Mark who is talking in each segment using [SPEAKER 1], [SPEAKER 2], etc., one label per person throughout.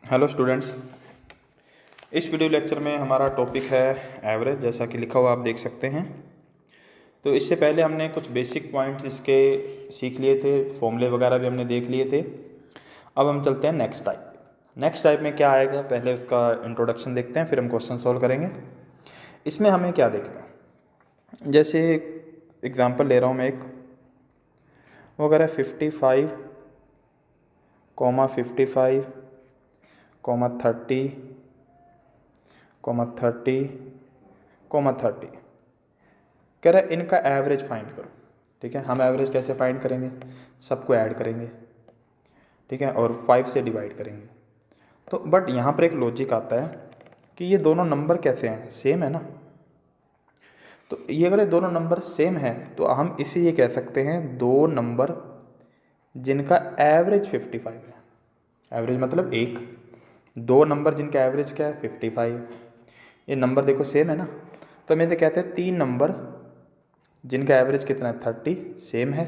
[SPEAKER 1] Hello students, इस video lecture में हमारा टॉपिक है एवरेज, जैसा कि लिखा हुआ आप देख सकते हैं। तो इससे पहले हमने कुछ बेसिक पॉइंट्स इसके सीख लिए थे, फॉर्मूले वगैरह भी हमने देख लिए थे। अब हम चलते हैं नेक्स्ट टाइप। नेक्स्ट टाइप में क्या आएगा, पहले उसका इंट्रोडक्शन देखते हैं, फिर हम क्वेश्चन सॉल्व करेंगे। इसमें हमें क्या देखना है, जैसे एग्जाम्पल ले रहा हूँ मैं एक, वो अगर है 55, 55, 30, 30, 30 कह रहा है इनका एवरेज फाइंड करो। ठीक है, हम एवरेज कैसे फाइंड करेंगे, सबको ऐड करेंगे, ठीक है, और 5 से डिवाइड करेंगे। तो बट यहाँ पर एक लॉजिक आता है कि ये दोनों नंबर कैसे हैं, सेम है ना। तो ये अगर ये दोनों नंबर सेम है तो हम इसे ये कह सकते हैं दो नंबर जिनका एवरेज 55 है। एवरेज मतलब एक, दो नंबर जिनका एवरेज क्या है 55। ये नंबर देखो सेम है ना, तो हम इसे कहते हैं तीन नंबर जिनका एवरेज कितना है 30, सेम है।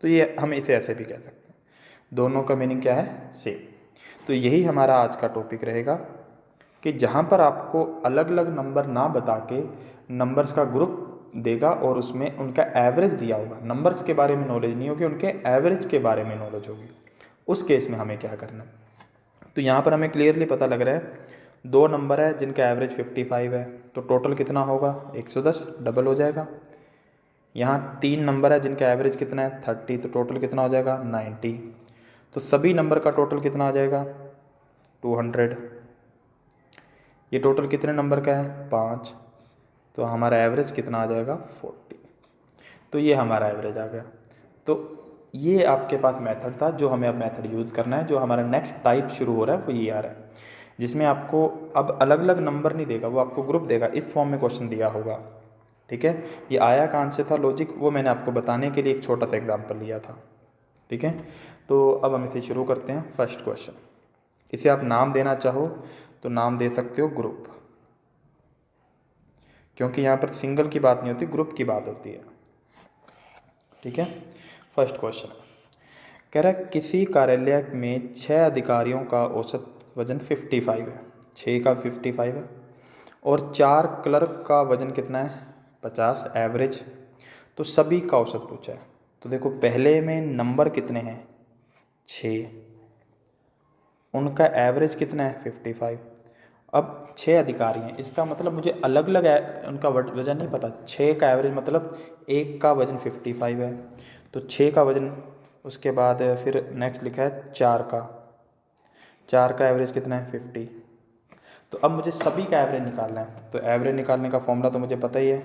[SPEAKER 1] तो ये हम इसे ऐसे भी कह सकते हैं, दोनों का मीनिंग क्या है, सेम। तो यही हमारा आज का टॉपिक रहेगा कि जहाँ पर आपको अलग अलग नंबर ना बता के नंबर्स का ग्रुप देगा और उसमें उनका एवरेज दिया होगा, नंबर्स के बारे में नॉलेज नहीं होगी, उनके एवरेज के बारे में नॉलेज होगी, उस केस में हमें क्या करना है। तो यहाँ पर हमें क्लियरली पता लग रहा है दो नंबर है जिनका एवरेज 55 है, तो टोटल कितना होगा 110, डबल हो जाएगा। यहाँ तीन नंबर है जिनका एवरेज कितना है 30, तो टोटल कितना हो जाएगा 90। तो सभी नंबर का टोटल कितना आ जाएगा 200। ये टोटल कितने नंबर का है 5, तो हमारा एवरेज कितना आ जाएगा 40। तो ये हमारा एवरेज आ गया। तो ये आपके पास मेथड था जो हमें अब मेथड यूज़ करना है। जो हमारा नेक्स्ट टाइप शुरू हो रहा है वो ये आ रहा है, जिसमें आपको अब अलग अलग नंबर नहीं देगा, वो आपको ग्रुप देगा। इस फॉर्म में क्वेश्चन दिया होगा, ठीक है। ये आया कहाँ से था लॉजिक, वो मैंने आपको बताने के लिए एक छोटा सा एग्जाम्पल लिया था, ठीक है। तो अब हम इसे शुरू करते हैं। फर्स्ट क्वेश्चन, इसे आप नाम देना चाहो तो नाम दे सकते हो ग्रुप, क्योंकि यहाँ पर सिंगल की बात नहीं होती, ग्रुप की बात होती है, ठीक है। फर्स्ट क्वेश्चन कह रहा है किसी कार्यालय में 6 अधिकारियों का औसत वजन 55 है, 6 का 55 है, और 4 क्लर्क का वजन कितना है 50, एवरेज। तो सभी का औसत पूछा है। तो देखो पहले में नंबर कितने हैं 6, उनका एवरेज कितना है 55। अब 6 अधिकारी हैं, इसका मतलब मुझे अलग अलग उनका वजन नहीं पता। 6 का एवरेज मतलब एक का वजन 55 है, तो 6 का वजन, उसके बाद फिर नेक्स्ट लिखा है 4 का एवरेज कितना है 50। तो अब मुझे सभी का एवरेज निकालना है, तो एवरेज निकालने का फॉर्मूला तो मुझे पता ही है,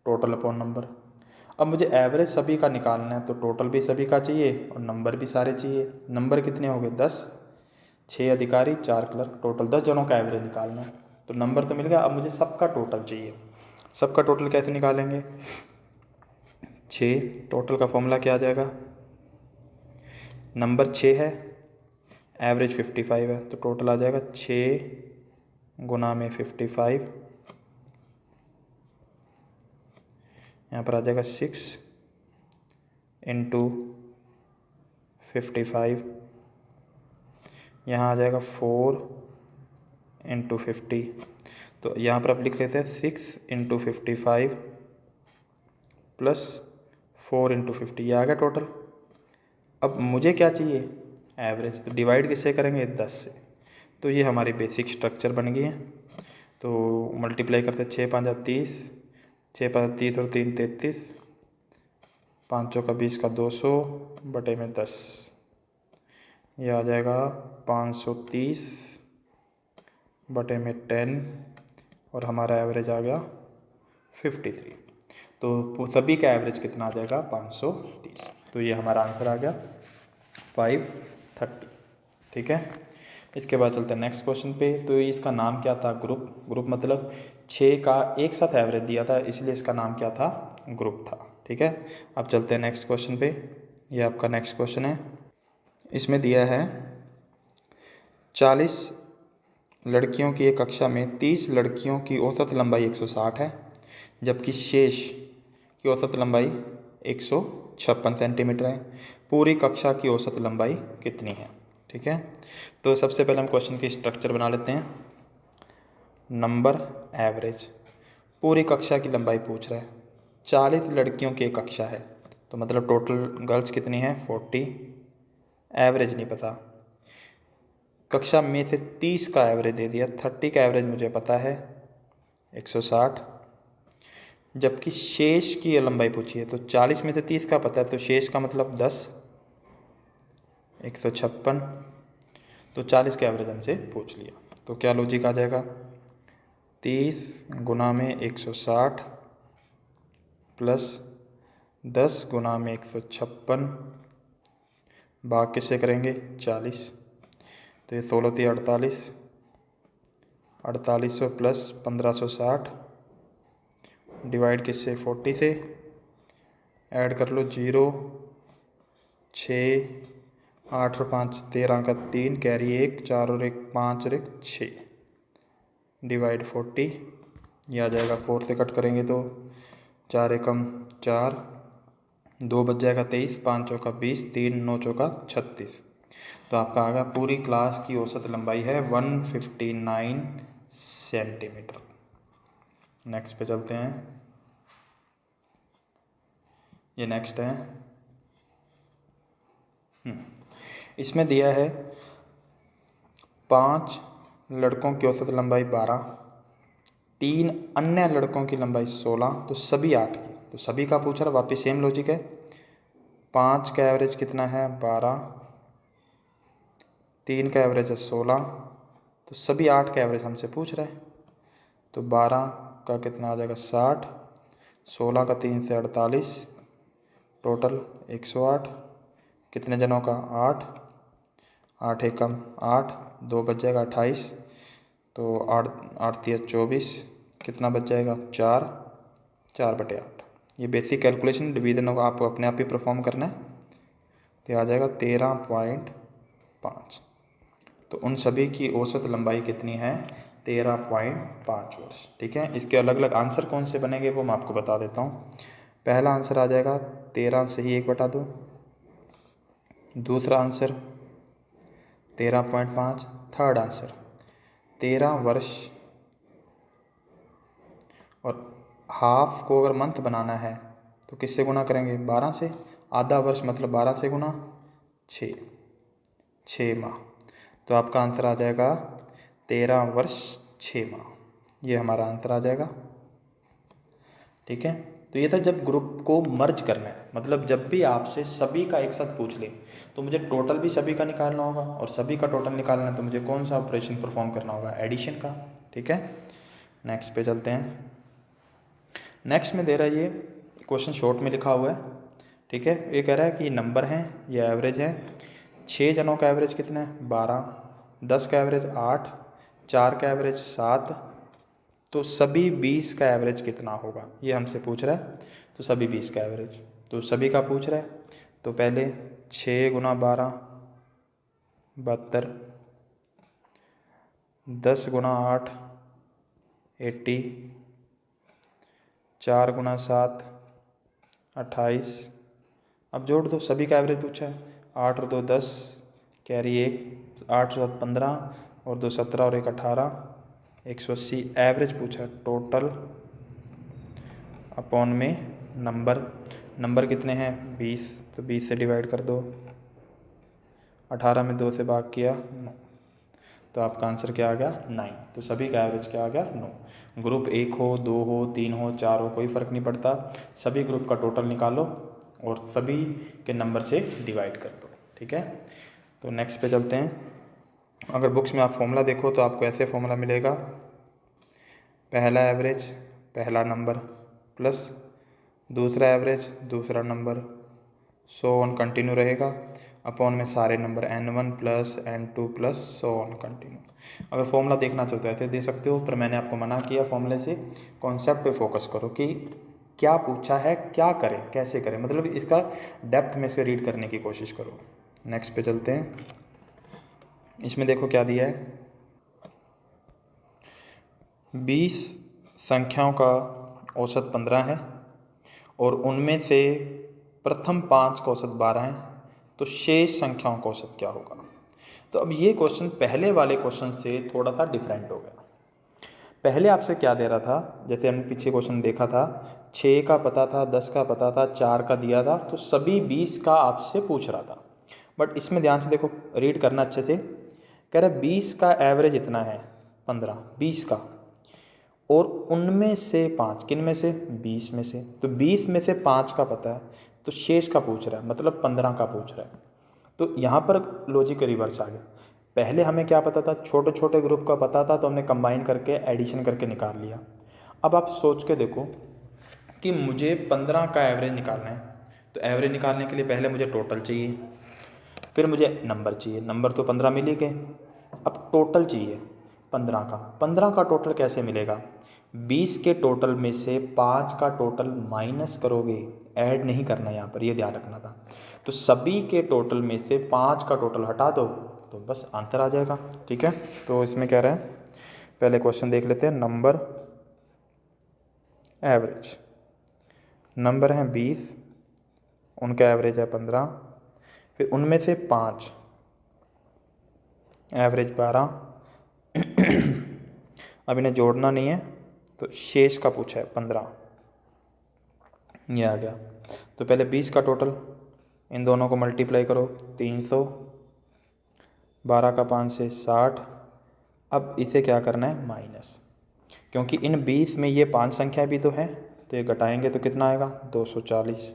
[SPEAKER 1] टोटल अपॉन नंबर। अब मुझे एवरेज सभी का निकालना है, तो टोटल भी सभी का चाहिए और नंबर भी सारे चाहिए। नंबर कितने हो गए 10, 6 अधिकारी 4 क्लर्क, टोटल 10 जनों का एवरेज निकालना है। तो नंबर तो मिल गया, अब मुझे सबका टोटल चाहिए। सबका टोटल कैसे निकालेंगे, 6, टोटल का फॉर्मूला क्या आ जाएगा, नंबर 6 है, एवरेज 55 है, तो टोटल आ जाएगा 6 गुना में 55, यहाँ पर आ जाएगा 6 इंटू 55, यहाँ आ जाएगा 4 इंटू 50। तो यहाँ पर आप लिख लेते हैं 6 इंटू 55 प्लस 4 इंटू 50, ये आ गया टोटल। अब मुझे क्या चाहिए एवरेज, तो डिवाइड किससे करेंगे 10 से। तो ये हमारी बेसिक स्ट्रक्चर बन गई है। तो मल्टीप्लाई करते 6 5 30, 6 5 30 और 3 33, 5 का 20 का 200 बटे में 10, ये आ जाएगा 530 बटे में 10, और हमारा एवरेज आ गया 53। तो सभी का एवरेज कितना आ जाएगा 530। तो ये हमारा आंसर आ गया 530, ठीक है। इसके बाद चलते हैं नेक्स्ट क्वेश्चन पे। तो इसका नाम क्या था, ग्रुप। ग्रुप मतलब 6 का एक साथ एवरेज दिया था, इसलिए इसका नाम क्या था, ग्रुप था, ठीक है। अब चलते हैं नेक्स्ट क्वेश्चन पे। ये आपका नेक्स्ट क्वेश्चन है। इसमें दिया है 40 लड़कियों की एक कक्षा में 30 लड़कियों की औसत लंबाई 160 है, जबकि शेष की औसत लंबाई 156 सेंटीमीटर है। पूरी कक्षा की औसत लंबाई कितनी है। ठीक है। तो सबसे पहले हम क्वेश्चन की स्ट्रक्चर बना लेते हैं। नंबर एवरेज, पूरी कक्षा की लंबाई पूछ रहा है। 40 लड़कियों की एक कक्षा है, तो मतलब टोटल गर्ल्स कितनी है 40। एवरेज नहीं पता, कक्षा में से 30 का एवरेज दे दिया। 30 का एवरेज मुझे पता है 160, जबकि शेष की लंबाई पूछी है। तो 40 में से 30 का पता है, तो शेष का मतलब 10, 156। तो 40 का एवरेज हमसे पूछ लिया। तो क्या लॉजिक आ जाएगा, 30 गुना में 160 प्लस 10 गुना में 156 भाग किससे करेंगे 40। तो ये 16 थी 48, 4800 प्लस 1560 डिवाइड किससे 40 से। ऐड कर लो 0, 6, 8 और 5 13 का 3, कैरी 1, 4 और 1 5 और 1 6 डिवाइड 40। ये आ जाएगा 4 से कट करेंगे तो 4 एकम 4, 2 बच जाएगा 23, 5 चौका 20, 3 9 चौका 36। तो आपका आगा पूरी क्लास की औसत लंबाई है 159 सेंटीमीटर। नेक्स्ट पे चलते हैं। ये नेक्स्ट है। इसमें दिया है 5 लड़कों की औसत लंबाई 12, 3 अन्य लड़कों की लंबाई 16, तो सभी 8 की। तो सभी का पूछ रहा, वापस सेम लॉजिक है। 5 का एवरेज कितना है 12, 3 का एवरेज है 16, तो सभी 8 का एवरेज हमसे पूछ रहा है। तो 12 का कितना आ जाएगा 60, 16 का 3 से 48, टोटल 108। कितने जनों का 8, 8 एकम 8, 2 बच जाएगा 28, तो 8 8 3 24, कितना बच जाएगा 4, 4/8। ये बेसिक कैलकुलेशन डिवीजन होगा, आपको अपने आप ही परफॉर्म करना है। तो आ जाएगा 13.5। तो उन सभी की औसत लंबाई कितनी है 13.5 वर्ष। ठीक है, इसके अलग अलग आंसर कौन से बनेंगे वो मैं आपको बता देता हूँ। पहला आंसर आ जाएगा 13 से ही 1/2, दूसरा आंसर 13.5, थर्ड आंसर 13 वर्ष। और हाफ को अगर मंथ बनाना है तो किससे गुना करेंगे 12 से। आधा वर्ष मतलब 12 से गुना 6 माह। तो आपका आंसर आ जाएगा 13 वर्ष 6 माह। ये हमारा आंसर आ जाएगा। ठीक है, तो ये था जब ग्रुप को मर्ज करना है, मतलब जब भी आपसे सभी का एक साथ पूछ ले तो मुझे टोटल भी सभी का निकालना होगा, और सभी का टोटल निकालना है तो मुझे कौन सा ऑपरेशन परफॉर्म करना होगा एडिशन का। ठीक है, नेक्स्ट पे चलते हैं। नेक्स्ट में दे रहा है ये क्वेश्चन शॉर्ट में लिखा हुआ है। ठीक है, ये कह रहा है कि नंबर हैं, ये एवरेज है। 6 जनों का एवरेज कितना है 12, 10 का एवरेज 8, 4 का एवरेज 7, तो सभी 20 का एवरेज कितना होगा ये हमसे पूछ रहा है। तो सभी 20 का एवरेज, तो सभी का पूछ रहा है। तो पहले 6 गुना 12 72, 10 गुना 8 80, 4 गुना 7 28। अब जोड़ दो, सभी का एवरेज पूछा है। 8 और 2 10, कैरी 1, 8 और 15 और 2 17 और 1 18, 180 एवरेज पूछा। टोटल अपॉन में नंबर कितने हैं 20, तो 20 से डिवाइड कर दो। 18 में 2 से भाग किया 9, तो आपका आंसर क्या आ गया 9। तो सभी का एवरेज क्या आ गया 9। ग्रुप 1 हो 2 हो 3 हो 4 हो कोई फ़र्क नहीं पड़ता, सभी ग्रुप का टोटल निकालो और सभी के नंबर से डिवाइड कर दो। ठीक है, तो नेक्स्ट पे चलते हैं। अगर बुक्स में आप फॉर्मूला देखो तो आपको ऐसे फॉर्मूला मिलेगा, पहला एवरेज पहला नंबर प्लस दूसरा एवरेज दूसरा नंबर, सो ऑन कंटिन्यू रहेगा, अपॉन में सारे number n1 plus n2 plus so on continue. अगर फॉर्मूला देखना चाहते हो ऐसे दे सकते हो, पर मैंने आपको मना किया फॉर्मूले से। कॉन्सेप्ट पे फोकस करो कि क्या पूछा है, क्या करें कैसे करें, मतलब इसका डेप्थ में से रीड करने की कोशिश करो। नेक्स्ट पे चलते हैं। इसमें देखो क्या दिया है, 20 संख्याओं का औसत 15 है और उनमें से प्रथम 5 का औसत 12 है, तो शेष संख्याओं का औसत क्या होगा। तो अब ये क्वेश्चन पहले वाले क्वेश्चन से थोड़ा सा डिफरेंट हो गया। पहले आपसे क्या दे रहा था, जैसे हमने पीछे क्वेश्चन देखा था 6 का पता था, 10 का पता था, 4 का दिया था, तो सभी 20 का आपसे पूछ रहा था। बट इसमें ध्यान से देखो, रीड करना अच्छे से। कह रहा 20 का एवरेज इतना है 15, 20 का, और उनमें से 5, किन में से, 20 में से, तो 20 में से 5 का पता है, तो शेष का पूछ रहा है, मतलब 15 का पूछ रहा है। तो यहाँ पर लॉजिक रिवर्स आ गया। पहले हमें क्या पता था, छोटे छोटे ग्रुप का पता था, तो हमने कंबाइन करके एडिशन करके निकाल लिया। अब आप सोच के देखो कि मुझे 15 का एवरेज निकालना है, तो एवरेज निकालने के लिए पहले मुझे टोटल चाहिए, फिर मुझे नंबर चाहिए, नंबर तो 15 मिल ही गए। अब टोटल चाहिए 15 का टोटल कैसे मिलेगा, 20 के टोटल में से 5 का टोटल माइनस करोगे, ऐड नहीं करना यहाँ पर, ये ध्यान रखना था। तो सभी के टोटल में से 5 का टोटल हटा दो, तो बस आंसर आ जाएगा। ठीक है, तो इसमें कह रहे हैं, पहले क्वेश्चन देख लेते हैं। नंबर एवरेज, नंबर हैं 20, उनका एवरेज है 15, फिर उनमें से 5, एवरेज 12, अब इन्हें जोड़ना नहीं है, तो शेष का पूछा है 15, ये आ गया। तो पहले 20 का टोटल, इन दोनों को मल्टीप्लाई करो, 300, 12 का 5 से 60। अब इसे क्या करना है, माइनस, क्योंकि इन 20 में ये 5 संख्या भी तो है, तो ये घटाएंगे तो कितना आएगा, 240।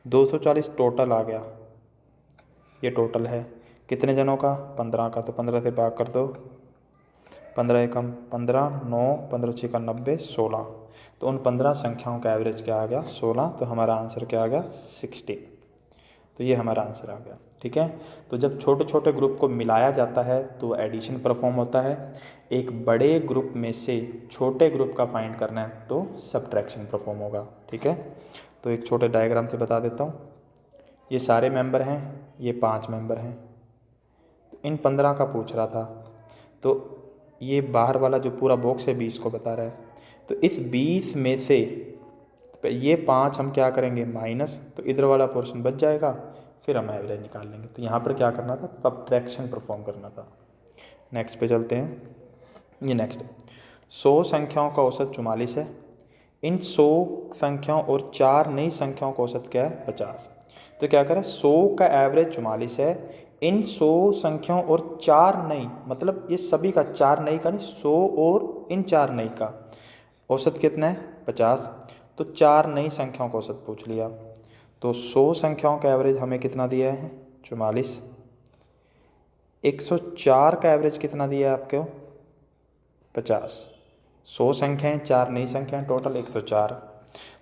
[SPEAKER 1] 240 टोटल आ गया, ये टोटल है कितने जनों का, 15 का, तो 15 से भाग कर दो, 15 एकम 15, 9, 15 छक्का 90, 16। तो उन 15 संख्याओं का एवरेज क्या आ गया, 16। तो हमारा आंसर क्या आ गया, 16। तो ये हमारा आंसर आ गया। ठीक है, तो जब छोटे छोटे ग्रुप को मिलाया जाता है तो एडिशन परफॉर्म होता है। एक बड़े ग्रुप में से छोटे ग्रुप का फाइंड करना है तो सब्ट्रैक्शन परफॉर्म होगा। ठीक है, तो एक छोटे डायग्राम से बता देता हूँ। ये सारे मेंबर हैं, ये 5 मेंबर हैं, तो इन 15 का पूछ रहा था, तो ये बाहर वाला जो पूरा बॉक्स है 20 को बता रहा है। तो इस 20 में से ये 5 हम क्या करेंगे, माइनस, तो इधर वाला पोर्शन बच जाएगा, फिर हम एवरेज निकाल लेंगे। तो यहाँ पर क्या करना था, सब्ट्रैक्शन परफॉर्म करना था। नेक्स्ट पे चलते हैं। ये नेक्स्ट 100 संख्याओं का औसत 44 है। इन 100 संख्याओं और 4 नई संख्याओं का औसत क्या है, 50। तो क्या करें, 100 का एवरेज 44 है, इन 100 संख्याओं और 4 नई, मतलब ये सभी का, 4 नई का नहीं, 100 और इन 4 नई का औसत कितना है, 50। तो 4 नई संख्याओं का औसत पूछ लिया। तो 100 संख्याओं का एवरेज हमें कितना दिया है, 44। 104 का एवरेज कितना दिया है आपको, 50। 100 संख्याएँ, 4 नई संख्याएँ, टोटल 104।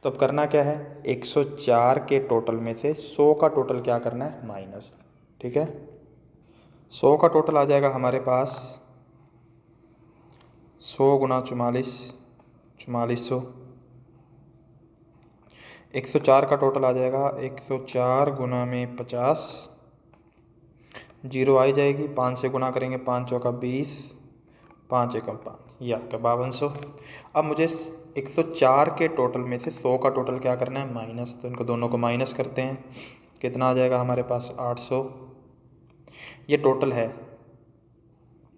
[SPEAKER 1] तो अब करना क्या है, 104 के टोटल में से 100 का टोटल क्या करना है, माइनस। ठीक है, 100 का टोटल आ जाएगा हमारे पास 100 गुना 44, 4400। 104 का टोटल आ जाएगा 104 गुना में 50, जीरो आई जाएगी, 5 से गुना करेंगे, 5 चौका 20, 5 एकम 5, ये आपका 5200। अब मुझे 104 के टोटल में से 100 का टोटल क्या करना है, माइनस, तो इनको दोनों को माइनस करते हैं, कितना आ जाएगा हमारे पास, 800। ये टोटल है,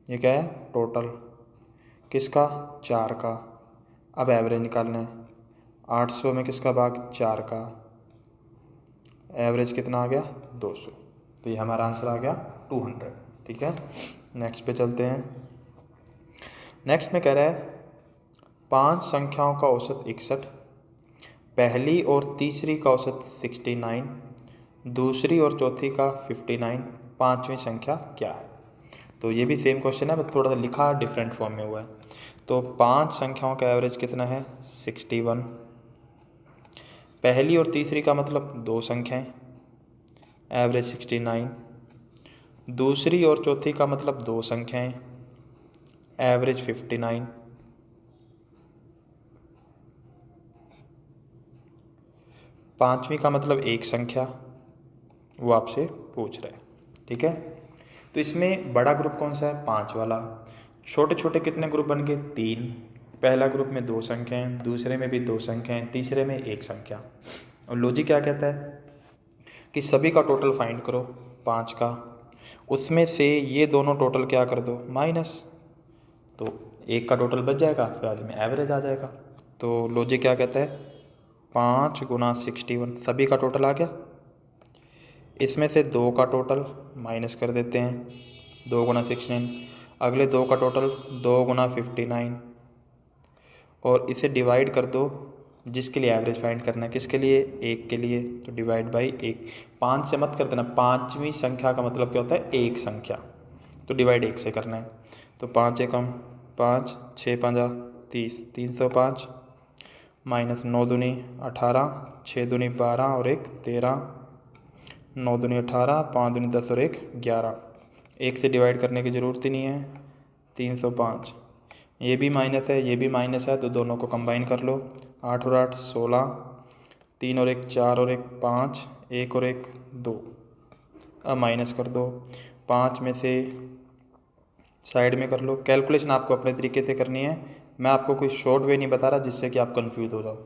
[SPEAKER 1] ये क्या है, टोटल किसका, 4 का। अब एवरेज निकालना है, 800 में किसका भाग, 4 का, एवरेज कितना आ गया, 200। तो ये हमारा आंसर आ गया 200। ठीक है, नेक्स्ट पे चलते हैं। नेक्स्ट में कह रहा है 5 संख्याओं का औसत 61, पहली और तीसरी का औसत 69, दूसरी और चौथी का 59, पाँचवीं संख्या क्या है। तो ये भी सेम क्वेश्चन है, बट थोड़ा सा लिखा डिफरेंट फॉर्म में हुआ है। तो 5 संख्याओं का एवरेज कितना है, 61, पहली और तीसरी का मतलब 2 संख्याएं, एवरेज 69, दूसरी और चौथी का मतलब 2 संख्याएं, एवरेज 59, पाँचवीं का मतलब 1 संख्या, वो आपसे पूछ रहा है। ठीक है, तो इसमें बड़ा ग्रुप कौन सा है, 5 वाला। छोटे छोटे कितने ग्रुप बन गए, 3। पहला ग्रुप में 2 संख्याएं, दूसरे में भी 2 संख्याएं, तीसरे में 1 संख्या। और लॉजिक क्या कहता है कि सभी का टोटल फाइंड करो 5 का, उसमें से ये दोनों टोटल क्या कर दो माइनस, तो एक का टोटल बच जाएगा, फिर बाद में एवरेज आ जाएगा। तो लॉजिक क्या कहता है, 5 गुना 61 सभी का टोटल आ गया। इसमें से 2 का टोटल माइनस कर देते हैं, 2 गुना 69, अगले 2 का टोटल 2 गुना 59, और इसे डिवाइड कर दो जिसके लिए एवरेज फाइंड करना है, किसके लिए, 1 के लिए, तो डिवाइड बाई 1। 5 से मत कर देना, पाँचवीं संख्या का मतलब क्या होता है, एक संख्या, तो डिवाइड 1 से करना है। तो 5 एकम 5, 6 पंजा 30, 305, माइनस 9 दूनी 18, 6 दूनी 12 और 1 13, 9 दूनी 18, 5 दूनी 10 और 1 11। 1 से डिवाइड करने की ज़रूरत ही नहीं है, 305। ये भी माइनस है, ये भी माइनस है, तो दोनों को कंबाइन कर लो, 8 और 8 16, 3 और 1 4 और 1 5, 1 और 1 2। अब माइनस कर दो, 5 में से साइड में कर लो। कैलकुलेशन आपको अपने तरीके से करनी है, मैं आपको कोई शॉर्ट वे नहीं बता रहा जिससे कि आप कंफ्यूज हो जाओ,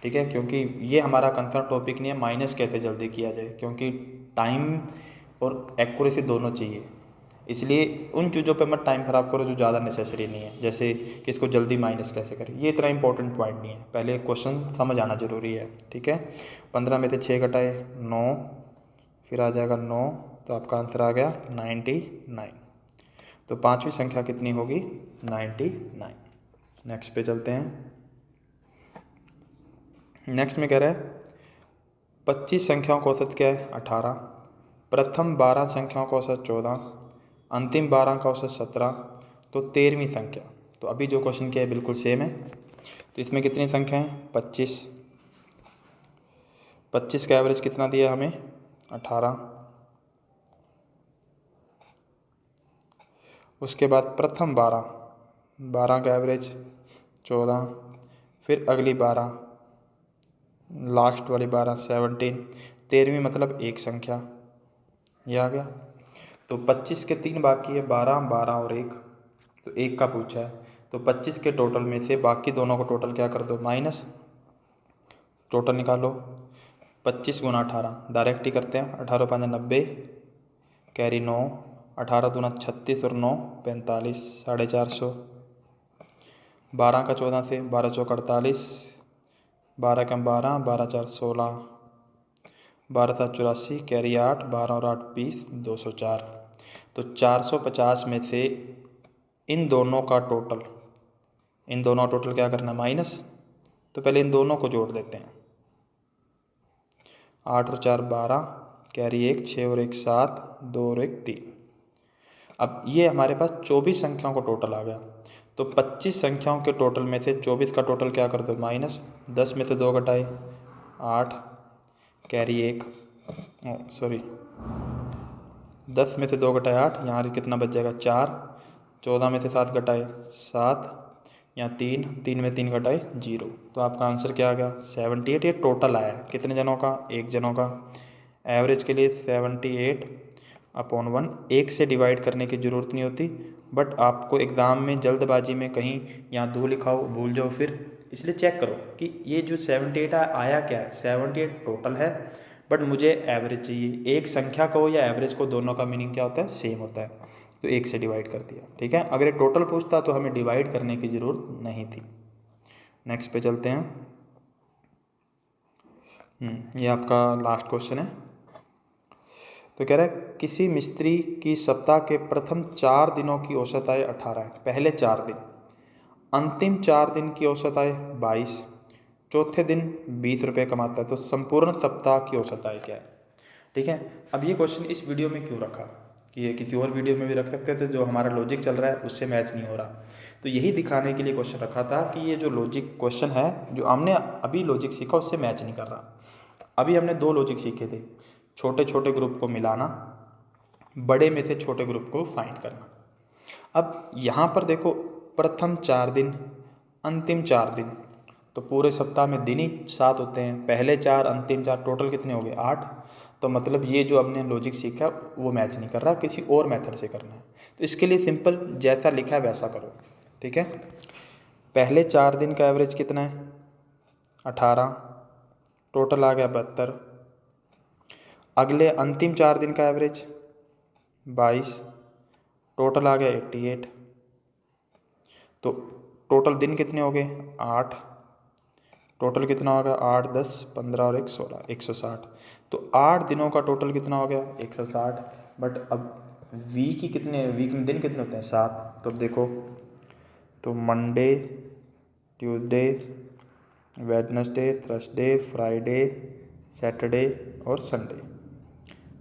[SPEAKER 1] ठीक है, क्योंकि ये हमारा कंसर्न टॉपिक नहीं है माइनस कैसे जल्दी किया जाए, क्योंकि टाइम और एक्यूरेसी दोनों चाहिए। इसलिए उन चीज़ों पे मत टाइम ख़राब करो जो ज़्यादा नेसेसरी नहीं है, जैसे कि इसको जल्दी माइनस कैसे करें, ये इतना इंपॉर्टेंट पॉइंट नहीं है, पहले क्वेश्चन समझ आना ज़रूरी है, ठीक है। 15 में से 6 घटाए 9, फिर आ जाएगा 9, तो आपका आंसर आ गया 99। तो पाँचवीं संख्या कितनी होगी, 99। नेक्स्ट पे चलते हैं। नेक्स्ट में कह रहा है 25 संख्याओं का औसत क्या है, 18, प्रथम 12 संख्याओं का औसत 14, अंतिम 12 का औसत 17, तो 13वीं संख्या। तो अभी जो क्वेश्चन किया है बिल्कुल सेम है। तो इसमें कितनी संख्या है, 25, 25 का एवरेज कितना दिया हमें, 18। उसके बाद प्रथम 12, 12 का एवरेज 14, फिर अगली 12, लास्ट वाली 12 17, 13वीं मतलब एक संख्या, ये आ गया। तो 25 के 3 बाकी है, 12 12 और 1, तो 1 का पूछा है, तो 25 के टोटल में से बाकी दोनों को टोटल क्या कर दो माइनस, टोटल निकालो। 25 गुना 18 डायरेक्ट ही करते हैं, 18 5 90, कैरी 9, 18 दूना 36 और 9 45, 450। 12 का 14 से, 12 चौक 48, 12 कम 12, 12 4 16, 12 7 84, कैरी 8, 12 और 8 20, 204। तो 450 में से इन दोनों का टोटल, इन दोनों का टोटल क्या करना माइनस, तो पहले इन दोनों को जोड़ देते हैं, 8 और 4 12, कैरी 1, 6 और 1 7, 2 और 1 3। अब ये हमारे पास 24 संख्याओं का टोटल आ गया। तो 25 संख्याओं के टोटल में से 24 का टोटल क्या कर दो माइनस, 10 में से 2 घटाए 8, कैरी 1, सॉरी 10 में से 2 घटाए 8, यहाँ कितना बच जाएगा 4, 14 में से 7 घटाए 7, यहाँ 3, 3 में 3 घटाए 0, तो आपका आंसर क्या आ गया 78। ये टोटल आया है कितने जनों का, एक जनों का। एवरेज के लिए 78/1, 1 से डिवाइड करने की ज़रूरत नहीं होती, बट आपको एग्ज़ाम में जल्दबाजी में कहीं यहाँ 2 लिखा हो भूल जाओ फिर, इसलिए चेक करो कि ये जो 78 आया क्या है, 78 टोटल है, बट मुझे एवरेज चाहिए। एक संख्या को या एवरेज को, दोनों का मीनिंग क्या होता है, सेम होता है, तो 1 से डिवाइड कर दिया, ठीक है। अगर ये टोटल पूछता तो हमें डिवाइड करने की ज़रूरत नहीं थी। नेक्स्ट पे चलते हैं। ये आपका लास्ट क्वेश्चन है। तो कह रहा है किसी मिस्त्री की सप्ताह के प्रथम 4 दिनों की औसत आय 18 है, पहले 4 दिन, अंतिम 4 दिन की औसत आय 22, चौथे दिन 20 रुपये कमाता है, तो संपूर्ण सप्ताह की औसत आय क्या है, ठीक है। अब ये क्वेश्चन इस वीडियो में क्यों रखा, कि ये किसी और वीडियो में भी रख सकते थे, जो हमारा लॉजिक चल रहा है उससे मैच नहीं हो रहा, तो यही दिखाने के लिए क्वेश्चन रखा था कि ये जो लॉजिक क्वेश्चन है, जो हमने अभी लॉजिक सीखा उससे मैच नहीं कर रहा। अभी हमने 2 लॉजिक सीखे थे, छोटे छोटे ग्रुप को मिलाना, बड़े में से छोटे ग्रुप को फाइंड करना। अब यहाँ पर देखो, प्रथम 4 दिन, अंतिम 4 दिन, तो पूरे सप्ताह में दिन ही 7 होते हैं, पहले 4 अंतिम 4, टोटल कितने हो गए 8। तो मतलब ये जो हमने लॉजिक सीखा वो मैच नहीं कर रहा, किसी और मेथड से करना है। तो इसके लिए सिंपल जैसा लिखा है वैसा करो, ठीक है। पहले 4 दिन का एवरेज कितना है 18, टोटल आ गया 72। अगले अंतिम 4 दिन का एवरेज 22, टोटल आ गया 88। तो टोटल दिन कितने हो गए 8, टोटल कितना हो गया 8, 10, 15 और 1, 16, 160। तो 8 दिनों का टोटल कितना हो गया 160। बट अब वीक में दिन कितने होते हैं 7। तो अब देखो, तो Monday, Tuesday, Wednesday, Thursday, Friday, Saturday और संडे,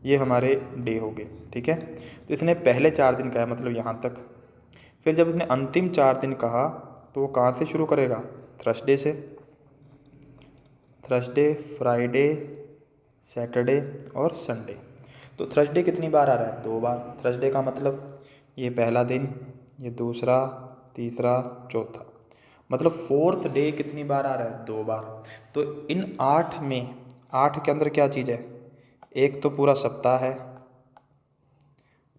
[SPEAKER 1] ये हमारे डे हो गए। ठीक है, तो इसने पहले 4 दिन कहा, मतलब यहाँ तक। फिर जब इसने अंतिम 4 दिन कहा तो वो कहाँ से शुरू करेगा, थर्सडे से। थर्सडे, फ्राइडे, सैटरडे और संडे। तो थर्सडे कितनी बार आ रहा है 2 बार। थर्सडे का मतलब ये पहला दिन, ये दूसरा, तीसरा, चौथा, मतलब 4th डे कितनी बार आ रहा है 2 बार। तो इन 8 में, 8 के अंदर क्या चीज़ है, एक तो पूरा सप्ताह है,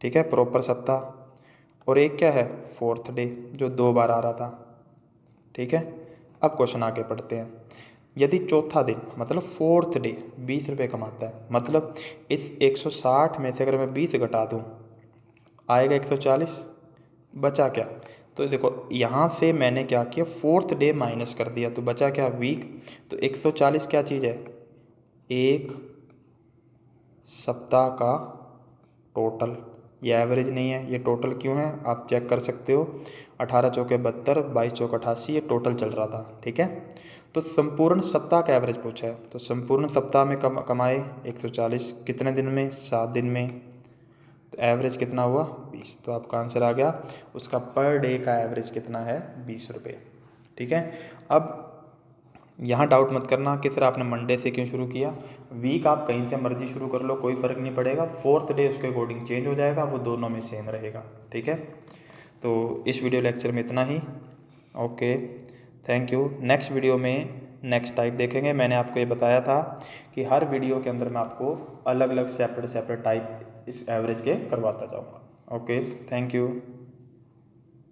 [SPEAKER 1] ठीक है, प्रॉपर सप्ताह, और एक क्या है 4th डे जो 2 बार आ रहा था। ठीक है, अब क्वेश्चन आगे पढ़ते हैं। यदि चौथा दिन मतलब 4th डे 20 रुपये कमाता है, मतलब इस 160 में से अगर मैं 20 घटा दूँ आएगा 140, बचा क्या। तो देखो यहाँ से मैंने क्या किया, 4th डे माइनस कर दिया, तो बचा क्या वीक। तो 140 क्या चीज़ है, एक सप्ताह का टोटल। ये एवरेज नहीं है, ये टोटल क्यों है आप चेक कर सकते हो। 18 चौके 72, 22 चौक 88, ये टोटल चल रहा था। ठीक है, तो संपूर्ण सप्ताह का एवरेज पूछा है, तो संपूर्ण सप्ताह में कमाए 140, कितने दिन में 7 दिन में, तो एवरेज कितना हुआ 20। तो आपका आंसर आ गया, उसका पर डे का एवरेज कितना है 20 रुपये। ठीक है, अब यहाँ डाउट मत करना कि सर आपने मंडे से क्यों शुरू किया। वीक आप कहीं से मर्जी शुरू कर लो, कोई फ़र्क नहीं पड़ेगा, 4th डे उसके अकॉर्डिंग चेंज हो जाएगा, वो दोनों में सेम रहेगा। ठीक है, तो इस वीडियो लेक्चर में इतना ही। Okay, thank you. Next video में नेक्स्ट टाइप देखेंगे। मैंने आपको ये बताया था कि हर वीडियो के अंदर मैं आपको अलग अलग सेपरेट टाइप इस एवरेज के करवाता जाऊँगा। Okay, thank you.